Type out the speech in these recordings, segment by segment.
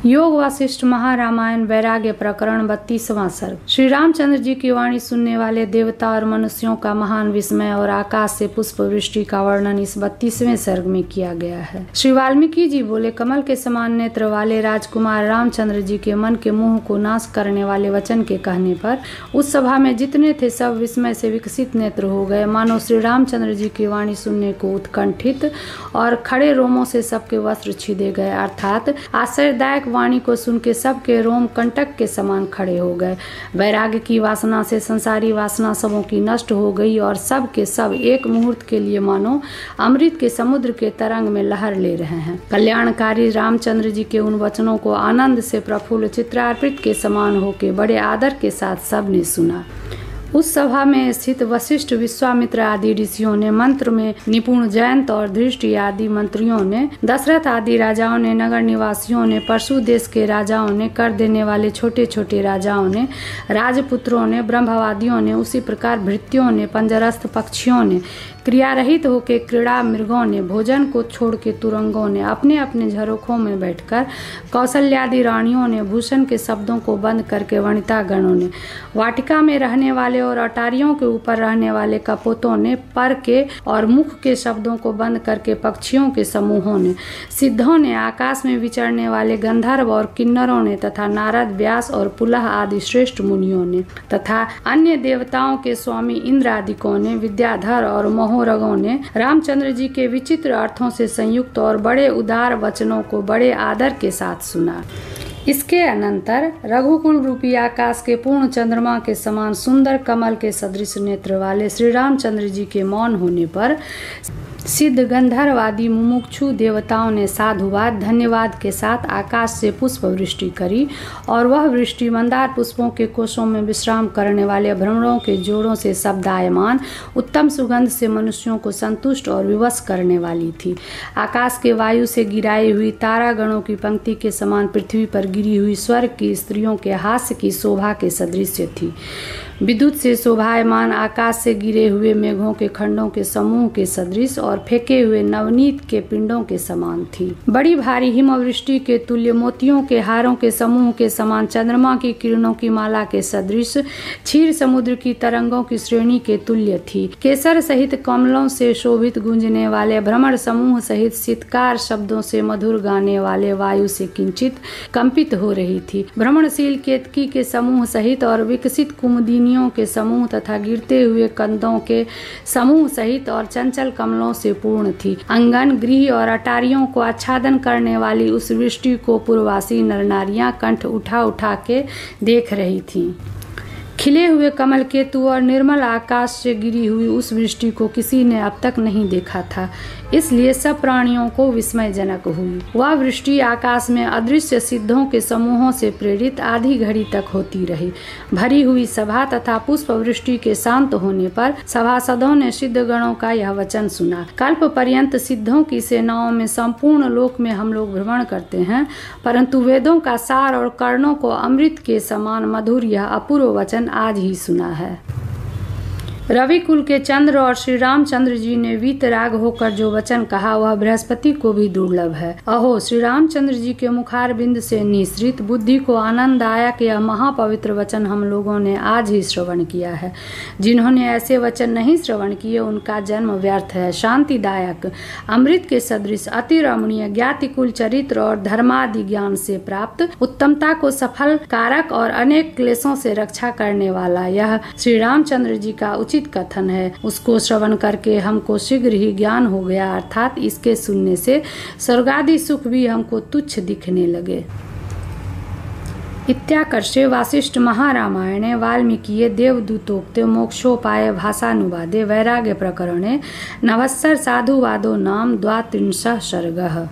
योग वासिष्ठ महारामायण वैराग्य प्रकरण 32वां सर्ग। श्री रामचंद्र जी की वाणी सुनने वाले देवता और मनुष्यों का महान विस्मय और आकाश से पुष्प वृष्टि का वर्णन इस 32वें सर्ग में किया गया है। श्री वाल्मीकि जी बोले, कमल के समान नेत्र वाले राजकुमार रामचंद्र जी के मन के मोह को नाश करने वाले वचन के कहने पर उस सभा में जितने थे सब विस्मय से विकसित नेत्र हो गए, मानो श्री रामचंद्र जी की वाणी सुनने को उत्कंठित और खड़े रोमों से सबके वस्त्र छिदे गए, अर्थात आश्चर्यदायक वाणी को सुन के सबके रोम कंटक के समान खड़े हो गए। वैराग्य की वासना से संसारी वासना सबों की नष्ट हो गई और सब के सब एक मुहूर्त के लिए मानो अमृत के समुद्र के तरंग में लहर ले रहे हैं। कल्याणकारी रामचंद्र जी के उन वचनों को आनंद से प्रफुल्ल चित्रार्पित के समान होके बड़े आदर के साथ सबने सुना। उस सभा में स्थित वशिष्ठ, विश्वामित्र आदि ऋषियों ने, मंत्र में निपुण जयंत और धृष्टि आदि मंत्रियों ने, दशरथ आदि राजाओं ने, नगर निवासियों ने, परशु देश के राजाओं ने, कर देने वाले छोटे छोटे राजाओं ने, राजपुत्रों ने, ब्रह्मवादियों ने, उसी प्रकार भृत्यों ने, पंजरस्थ पक्षियों ने, क्रिया रहित होकर क्रीड़ा मृगों ने, भोजन को छोड़ के तुरंगों ने, अपने अपने झरोखों में बैठकर कौशल्यादि रानियों ने, भूषण के शब्दों को बंद करके वनिता गणों ने, वाटिका में रहने वाले और अटारियों के ऊपर रहने वाले कपोतों ने, पर के और मुख के शब्दों को बंद करके पक्षियों के समूहों ने, सिद्धों ने, आकाश में विचरने वाले गंधर्व और किन्नरों ने, तथा नारद, व्यास और पुलह आदि श्रेष्ठ मुनियों ने, तथा अन्य देवताओं के स्वामी इंद्र आदिकों ने, विद्याधर और मोहरगों ने रामचंद्र जी के विचित्र अर्थों से संयुक्त और बड़े उदार वचनों को बड़े आदर के साथ सुना। इसके अनंतर रघुकुल रूपी आकाश के पूर्ण चंद्रमा के समान सुंदर कमल के सदृश नेत्र वाले श्री रामचंद्र जी के मौन होने पर सिद्ध गंधर्व आदि मुमुक्षु देवताओं ने साधुवाद धन्यवाद के साथ आकाश से पुष्प वृष्टि करी और वह वृष्टि मंदार पुष्पों के कोशों में विश्राम करने वाले भ्रमरों के जोड़ों से शब्दायमान उत्तम सुगंध से मनुष्यों को संतुष्ट और विवश करने वाली थी। आकाश के वायु से गिराई हुई तारागणों की पंक्ति के समान पृथ्वी पर गिरी हुई स्वर्ग की स्त्रियों के हास्य की शोभा के सदृश थी। विद्युत से शोभायमान आकाश से गिरे हुए मेघों के खंडों के समूह के सदृश और फेंके हुए नवनीत के पिंडों के समान थी। बड़ी भारी हिमवृष्टि के तुल्य मोतियों के हारों के समूह के समान, चंद्रमा की किरणों की माला के सदृश, क्षीर समुद्र की तरंगों की श्रेणी के तुल्य थी। केसर सहित कमलों से शोभित गूंजने वाले भ्रमर समूह सहित शीतकार शब्दों से मधुर गाने वाले वायु से किंचित कंपित हो रही थी। भ्रमणशील केतकी के समूह सहित और विकसित कुमुदिनी के समूह तथा गिरते हुए कंदों के समूह सहित और चंचल कमलों से पूर्ण थी। अंगन, गृह और अटारियों को आच्छादन करने वाली उस वृष्टि को पूर्ववासी नर नारियां कंठ उठा उठा के देख रही थीं। खिले हुए कमल केतु और निर्मल आकाश से गिरी हुई उस वृष्टि को किसी ने अब तक नहीं देखा था, इसलिए सब प्राणियों को विस्मयजनक हुई। वह वृष्टि आकाश में अदृश्य सिद्धों के समूहों से प्रेरित आधी घड़ी तक होती रही। भरी हुई सभा तथा पुष्प वृष्टि के शांत होने पर सभासदों ने सिद्ध गणों का यह वचन सुना। कल्प पर्यंत सिद्धों की सेनाओं में संपूर्ण लोक में हम लोग भ्रमण करते हैं, परंतु वेदों का सार और कर्णों को अमृत के समान मधुर यह अपूर्व वचन आज ही सुना है। रवि कुल के चंद्र और श्री रामचंद्र जी ने वीतराग होकर जो वचन कहा वह बृहस्पति को भी दुर्लभ है। अहो, श्री रामचंद्र जी के मुखार बिंद से निश्रित बुद्धि को आनंददायक यह महापवित्र वचन हम लोगों ने आज ही श्रवण किया है। जिन्होंने ऐसे वचन नहीं श्रवण किए उनका जन्म व्यर्थ है। शांतिदायक अमृत के सदृश अति रमणीय ज्ञाति कुल चरित्र और धर्मादि ज्ञान से प्राप्त उत्तमता को सफल कारक और अनेक क्लेशों से रक्षा करने वाला यह श्री रामचंद्र जी का उचित कथन है। उसको श्रवण करके हमको शीघ्र ही ज्ञान हो गया, अर्थात इसके सुनने से स्वर्गादि सुख भी हमको तुच्छ दिखने लगे। इत्याकर्षे वासिष्ठ महारामायणे वाल्मीकिये देवदूतोक्ते मोक्षोपाय भाषानुवादे वैराग्य प्रकरणे नवस्सर साधुवादो नाम 32 सर्गः।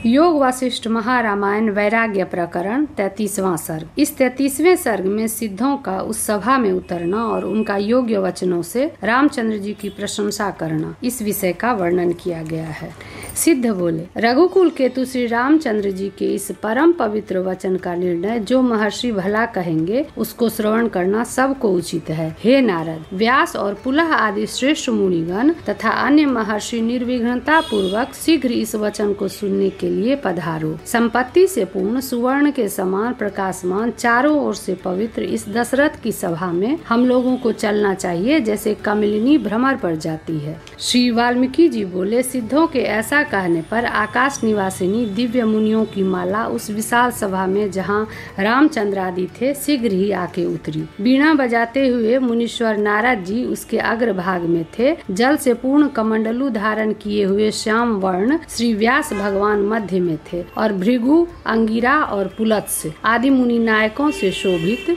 योग वासिष्ठ महारामायण वैराग्य प्रकरण 33वां सर्ग। इस 33वें सर्ग में सिद्धों का उस सभा में उतरना और उनका योग्य वचनों से रामचंद्र जी की प्रशंसा करना, इस विषय का वर्णन किया गया है। सिद्ध बोले, रघुकुल केतु श्री रामचंद्र जी के इस परम पवित्र वचन का निर्णय जो महर्षि भला कहेंगे उसको श्रवण करना सबको उचित है। हे नारद, व्यास और पुलह आदि श्रेष्ठ मुनिगण तथा अन्य महर्षि निर्विघ्नता पूर्वक शीघ्र इस वचन को सुनने के लिए पधारो। संपत्ति से पूर्ण सुवर्ण के समान प्रकाशमान चारों ओर से पवित्र इस दशरथ की सभा में हम लोगों को चलना चाहिए जैसे कमलिनी भ्रमर पर जाती है। श्री वाल्मीकि जी बोले, सिद्धों के ऐसा कहने पर आकाश निवासिनी दिव्य मुनियों की माला उस विशाल सभा में जहाँ रामचंद्र आदि थे शीघ्र ही आके उतरी। बीणा बजाते हुए मुनीश्वर नारद जी उसके अग्रभाग में थे। जल से पूर्ण कमंडलू धारण किए हुए श्याम वर्ण श्री व्यास भगवान मध्य में थे और भृगु, अंगिरा और पुलत्स्य आदि मुनि नायकों से शोभित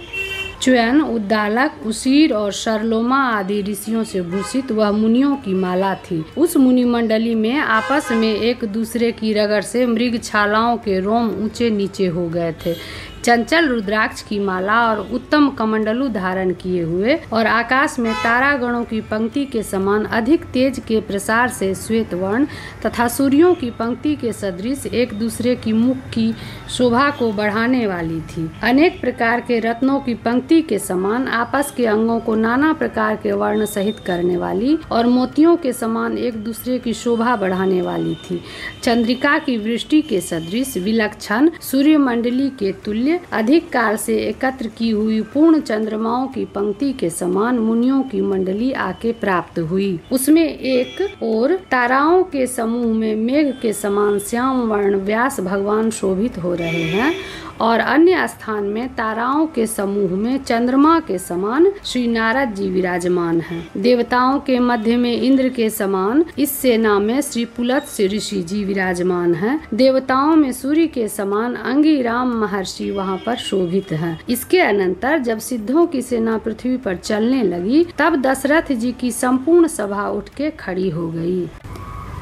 च्वयन, उद्दालक, कुशीर और शरलोमा आदि ऋषियों से भूषित वह मुनियों की माला थी। उस मुनि मंडली में आपस में एक दूसरे की रगड़ से मृग छालाओं के रोम ऊंचे नीचे हो गए थे। चंचल रुद्राक्ष की माला और उत्तम कमंडलू धारण किए हुए और आकाश में तारागणों की पंक्ति के समान अधिक तेज के प्रसार से श्वेत वर्ण तथा सूर्यों की पंक्ति के सदृश एक दूसरे की मुख की शोभा को बढ़ाने वाली थी। अनेक प्रकार के रत्नों की पंक्ति के समान आपस के अंगों को नाना प्रकार के वर्ण सहित करने वाली और मोतियों के समान एक दूसरे की शोभा बढ़ाने वाली थी। चंद्रिका की वृष्टि के सदृश विलक्षण सूर्य मंडली के तुल्य अधिक काल से एकत्र की हुई पूर्ण चंद्रमाओं की पंक्ति के समान मुनियों की मंडली आके प्राप्त हुई। उसमें एक और ताराओं के समूह में मेघ के समान श्याम वर्ण व्यास भगवान शोभित हो रहे हैं और अन्य स्थान में ताराओं के समूह में चंद्रमा के समान श्री नारद जी विराजमान हैं। देवताओं के मध्य में इंद्र के समान इस सेना में श्री पुलत्स्य ऋषि जी विराजमान हैं। देवताओं में सूर्य के समान अंगिराम महर्षि वहाँ पर शोभित हैं। इसके अनंतर जब सिद्धों की सेना पृथ्वी पर चलने लगी तब दशरथ जी की संपूर्ण सभा उठ के खड़ी हो गई।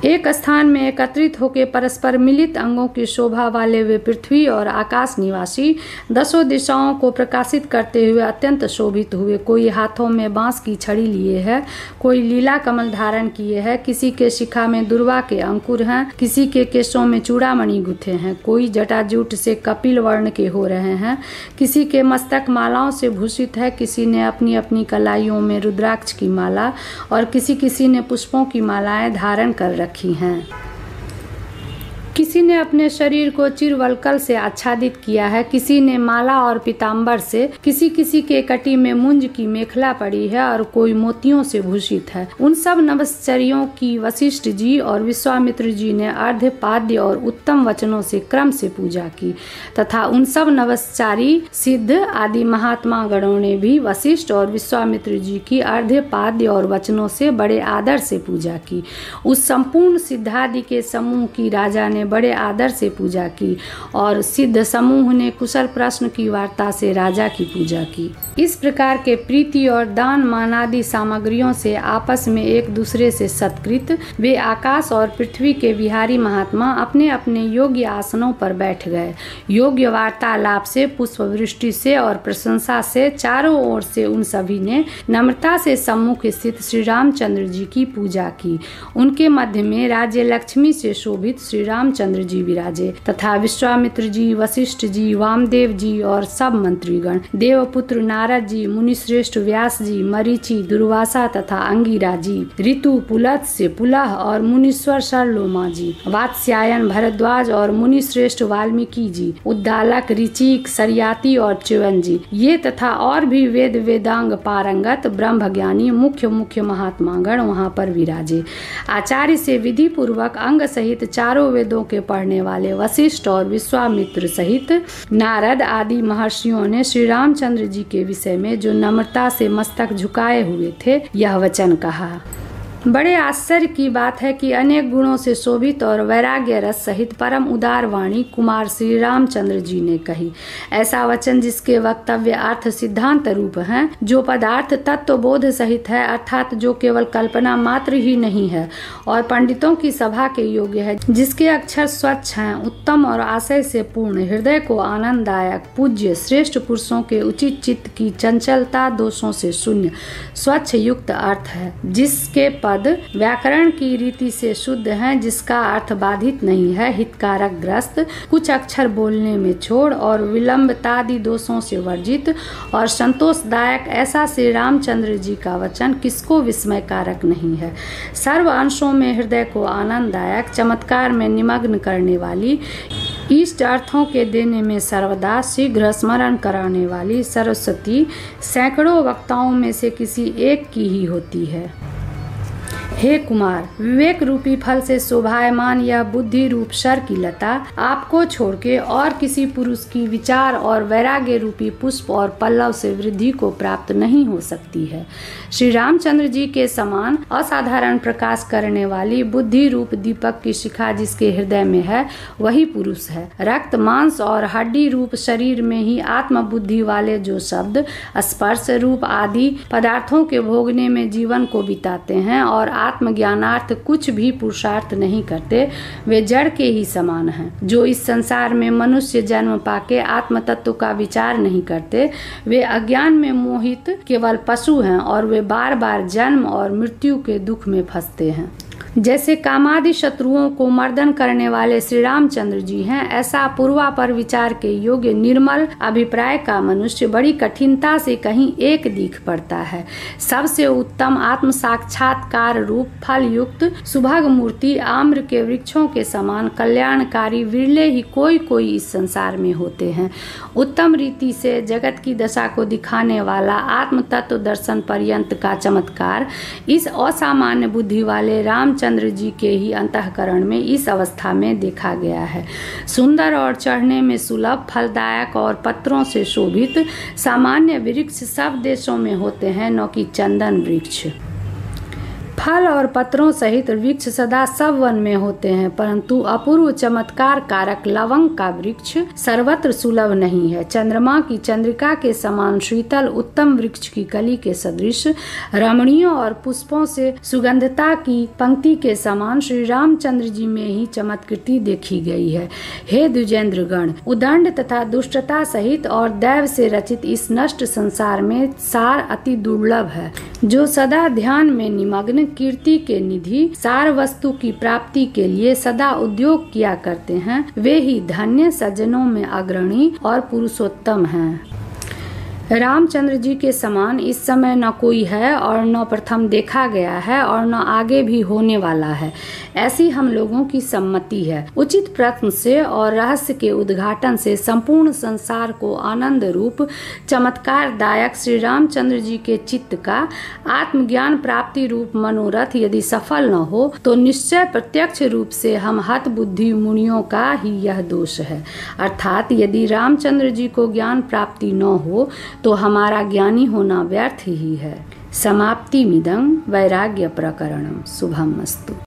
एक स्थान में एकत्रित होकर परस्पर मिलित अंगों की शोभा वाले वे पृथ्वी और आकाश निवासी दसों दिशाओं को प्रकाशित करते हुए अत्यंत शोभित हुए। कोई हाथों में बांस की छड़ी लिए है, कोई लीला कमल धारण किए है, किसी के शिखा में दुर्वा के अंकुर हैं, किसी के केशों में चूड़ामणि गुथे हैं, कोई जटाजूट से कपिल वर्ण के हो रहे हैं, किसी के मस्तक मालाओं से भूषित है, किसी ने अपनी अपनी कलाइयों में रुद्राक्ष की माला और किसी ने पुष्पों की मालाएं धारण कर रखी हैं। किसी ने अपने शरीर को चिरवलकल से आच्छादित किया है, किसी ने माला और पीताम्बर से, किसी के कटी में मुंज की मेखला पड़ी है और कोई मोतियों से भूषित है। उन सब नवश्चर्यों की वशिष्ठ जी और विश्वामित्र जी ने अर्घ्य पाद्य और उत्तम वचनों से क्रम से पूजा की तथा उन सब नवश्चारी सिद्ध आदि महात्मा गणों ने भी वशिष्ठ और विश्वामित्र जी की अर्घ्य पाद्य और वचनों से बड़े आदर से पूजा की। उस संपूर्ण सिद्धादि के समूह की राजा ने बड़े आदर से पूजा की और सिद्ध समूह ने कुशल प्रश्न की वार्ता से राजा की पूजा की। इस प्रकार के प्रीति और दान मान आदि सामग्रियों से आपस में एक दूसरे से सत्कृत वे आकाश और पृथ्वी के विहारी महात्मा अपने अपने योग्य आसनों पर बैठ गए। योग्य वार्तालाप से, पुष्प वृष्टि से और प्रशंसा से चारों ओर से उन सभी ने नम्रता से सम्मुख स्थित श्री रामचंद्र जी की पूजा की। उनके मध्य में राज्य लक्ष्मी से शोभित श्री रामचंद्र जी विराजे तथा विश्वामित्र जी, वशिष्ठ जी, वामदेव जी और सब मंत्रीगण, देवपुत्र नारद जी, मुनिश्रेष्ठ व्यास जी, मरीचि, दुर्वासा तथा अंगिरा जी, ऋतु, पुलत्स्य, पुलह और मुनीश्वर शरलोमा जी, वात्स्यायन, भरद्वाज और मुनिश्रेष्ठ वाल्मीकि जी, उद्दालक, ऋचिक, सरियाती और च्यवन जी, ये तथा और भी वेद वेदांग पारंगत ब्रह्मज्ञानी मुख्य महात्मागण वहाँ पर विराजे। आचार्य से विधि पूर्वक अंग सहित चारों वेदों के पढ़ने वाले वशिष्ठ और विश्वामित्र सहित नारद आदि महर्षियों ने श्री रामचंद्र जी के विषय में जो नम्रता से मस्तक झुकाए हुए थे यह वचन कहा। बड़े आश्चर्य की बात है कि अनेक गुणों से शोभित और वैराग्य रस सहित परम उदार वाणी कुमार श्री रामचंद्र जी ने कही। ऐसा वचन जिसके वक्तव्य अर्थ सिद्धांत रूप हैं, जो पदार्थ तत्व बोध सहित है, अर्थात जो केवल कल्पना मात्र ही नहीं है और पंडितों की सभा के योग्य है, जिसके अक्षर स्वच्छ हैं, उत्तम और आशय से पूर्ण, हृदय को आनंददायक, पूज्य, श्रेष्ठ पुरुषों के उचित चित्त की चंचलता दोषों से शून्य, स्वच्छ युक्त अर्थ है, जिसके पर पद व्याकरण की रीति से शुद्ध हैं, जिसका अर्थ बाधित नहीं है, हितकारक ग्रस्त, कुछ अक्षर बोलने में छोड़ और विलंबतादि दोषों से वर्जित और संतोषदायक, ऐसा श्री रामचंद्र जी का वचन किसको विस्मयकारक नहीं है। सर्व अंशों में हृदय को आनंददायक, चमत्कार में निमग्न करने वाली, इष्ट अर्थों के देने में सर्वदा शीघ्र स्मरण कराने वाली सरस्वती सैकड़ों वक्ताओं में से किसी एक की ही होती है। हे कुमार, विवेक रूपी फल से शोभायमान यह बुद्धि रूप शर की लता आपको छोड़ के और किसी पुरुष की विचार और वैराग्य रूपी पुष्प और पल्लव से वृद्धि को प्राप्त नहीं हो सकती है। श्री रामचंद्र जी के समान असाधारण प्रकाश करने वाली बुद्धि रूप दीपक की शिखा जिसके हृदय में है, वही पुरुष है। रक्त मांस और हड्डी रूप शरीर में ही आत्म बुद्धि वाले जो शब्द स्पर्श रूप आदि पदार्थों के भोगने में जीवन को बिताते हैं और आत्मज्ञानार्थ कुछ भी पुरुषार्थ नहीं करते, वे जड़ के ही समान हैं। जो इस संसार में मनुष्य जन्म पाके आत्म तत्व का विचार नहीं करते, वे अज्ञान में मोहित केवल पशु हैं और वे बार बार जन्म और मृत्यु के दुख में फंसते हैं। जैसे कामादि शत्रुओं को मर्दन करने वाले श्री रामचंद्र जी हैं, ऐसा पूर्वापर विचार के योग्य निर्मल अभिप्राय का मनुष्य बड़ी कठिनता से कहीं एक दिख पड़ता है। सबसे उत्तम आत्म साक्षात्कार रूप फल युक्त सुभग मूर्ति आम्र के वृक्षों के समान कल्याणकारी विरले ही कोई कोई इस संसार में होते हैं। उत्तम रीति से जगत की दशा को दिखाने वाला आत्म तत्व दर्शन पर्यंत का चमत्कार इस असामान्य बुद्धि वाले रामचंद्र जी के ही अंतःकरण में इस अवस्था में देखा गया है। सुंदर और चढ़ने में सुलभ, फलदायक और पत्रों से शोभित सामान्य वृक्ष सब देशों में होते हैं, न कि चंदन वृक्ष। फल और पत्रों सहित वृक्ष सदा सब वन में होते हैं, परंतु अपूर्व चमत्कार कारक लवंग का वृक्ष सर्वत्र सुलभ नहीं है। चंद्रमा की चंद्रिका के समान शीतल उत्तम वृक्ष की कली के सदृश रमणीय और पुष्पों से सुगंधता की पंक्ति के समान श्री रामचंद्र जी में ही चमत्कृति देखी गई है। हे द्विजेंद्र गण, उदंड तथा दुष्टता सहित और दैव से रचित इस नष्ट संसार में सार अति दुर्लभ है। जो सदा ध्यान में निमग्न कीर्ति के निधि सार वस्तु की प्राप्ति के लिए सदा उद्योग किया करते हैं, वे ही धन्य सज्जनों में अग्रणी और पुरुषोत्तम हैं। रामचंद्र जी के समान इस समय न कोई है और न प्रथम देखा गया है और न आगे भी होने वाला है, ऐसी हम लोगों की सम्मति है। उचित प्रश्न से और रहस्य के उद्घाटन से संपूर्ण संसार को आनंद रूप चमत्कार दायक श्री रामचंद्र जी के चित्त का आत्मज्ञान प्राप्ति रूप मनोरथ यदि सफल न हो तो निश्चय प्रत्यक्ष रूप से हम हत बुद्धि मुनियों का ही यह दोष है। अर्थात यदि रामचंद्र जी को ज्ञान प्राप्ति न हो तो हमारा ज्ञानी होना व्यर्थ ही है। समाप्ति मिदं वैराग्य प्रकरणम। शुभम अस्तु।